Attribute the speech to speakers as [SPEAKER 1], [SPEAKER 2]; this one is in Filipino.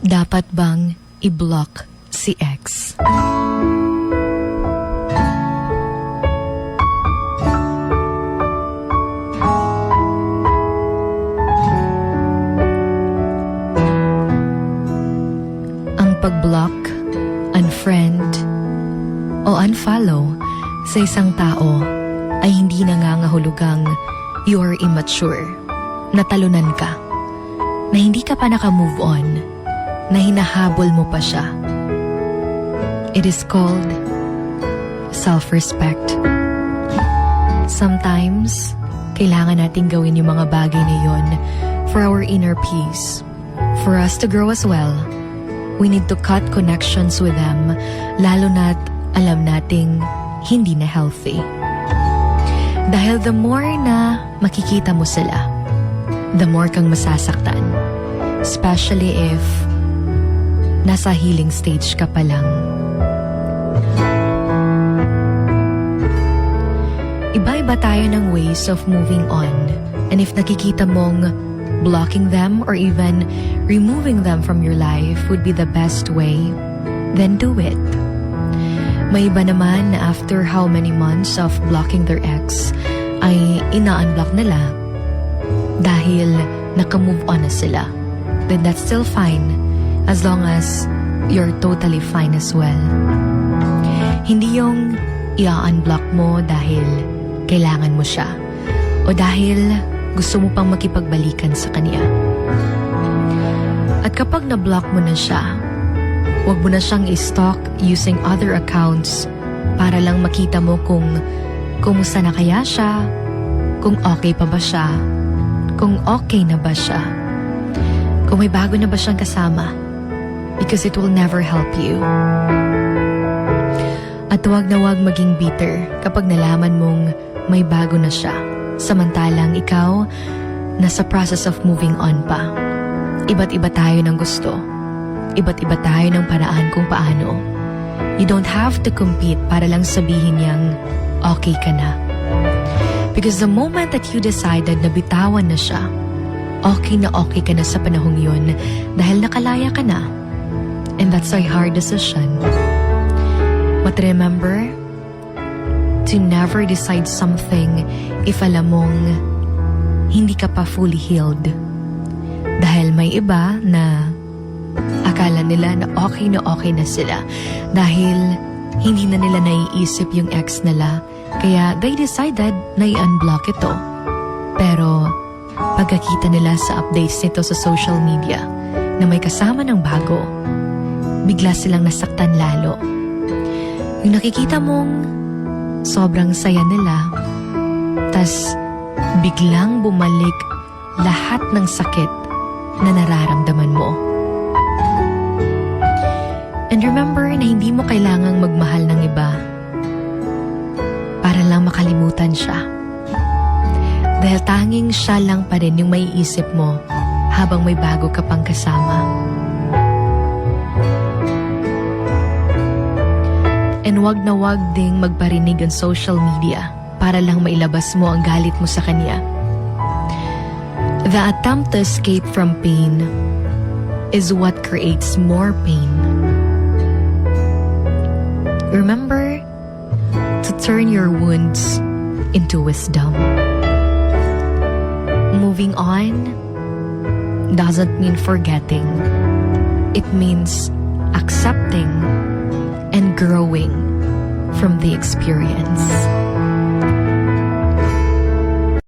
[SPEAKER 1] Dapat bang i-block si ex? Ang pag-block, unfriend, o unfollow sa isang tao ay hindi nangangahulugang you are immature, natalunan ka, na hindi ka pa naka-move on, na hinahabol mo pa siya. It is called self-respect. Sometimes, kailangan nating gawin yung mga bagay na yun for our inner peace. For us to grow as well, we need to cut connections with them, lalo na't alam nating hindi na healthy. Dahil the more na makikita mo sila, the more kang masasaktan. Especially if nasa healing stage ka pa lang. Iba-iba tayo ng ways of moving on. And if nakikita mong blocking them or even removing them from your life would be the best way, then do it. May iba naman na after how many months of blocking their ex, ay ina-unblock nila dahil naka-move on na sila. Then that's still fine as long as you're totally fine as well. Hindi yung i-unblock mo dahil kailangan mo siya o dahil gusto mo pang makipagbalikan sa kanya. At kapag na-block mo na siya, huwag mo na siyang i-stalk using other accounts para lang makita mo kung kumusta na kaya siya, kung okay pa ba siya, kung okay na ba siya, kung may bago na ba siyang kasama, because it will never help you. At huwag na huwag maging bitter kapag nalaman mong may bago na siya, samantalang ikaw nasa process of moving on pa. Iba't iba tayo ng gusto. Iba't iba tayo ng paraan kung paano. You don't have to compete para lang sabihin niyang okay ka na. Because the moment that you decided na bitawan na siya, okay ka na sa panahong yun dahil nakalaya ka na. And that's a hard decision. But remember to never decide something if alam mong hindi ka pa fully healed. Dahil may iba na akala nila na okay na sila dahil hindi na nila naiisip yung ex nila, kaya they decided na i-unblock ito. Pero pagkakita nila sa updates nito sa social media na may kasama ng bago, bigla silang nasaktan lalo. Yung nakikita mong sobrang saya nila, tas biglang bumalik lahat ng sakit na nararamdaman mo. And remember na hindi mo kailangang magmahal ng iba para lang makalimutan siya. Dahil tanging siya lang pa rin yung maiisip mo habang may bago ka pang kasama. And wag na wag ding magparinig on social media para lang mailabas mo ang galit mo sa kanya. The attempt to escape from pain is what creates more pain. Remember to turn your wounds into wisdom. Moving on doesn't mean forgetting. It means accepting and growing from the experience.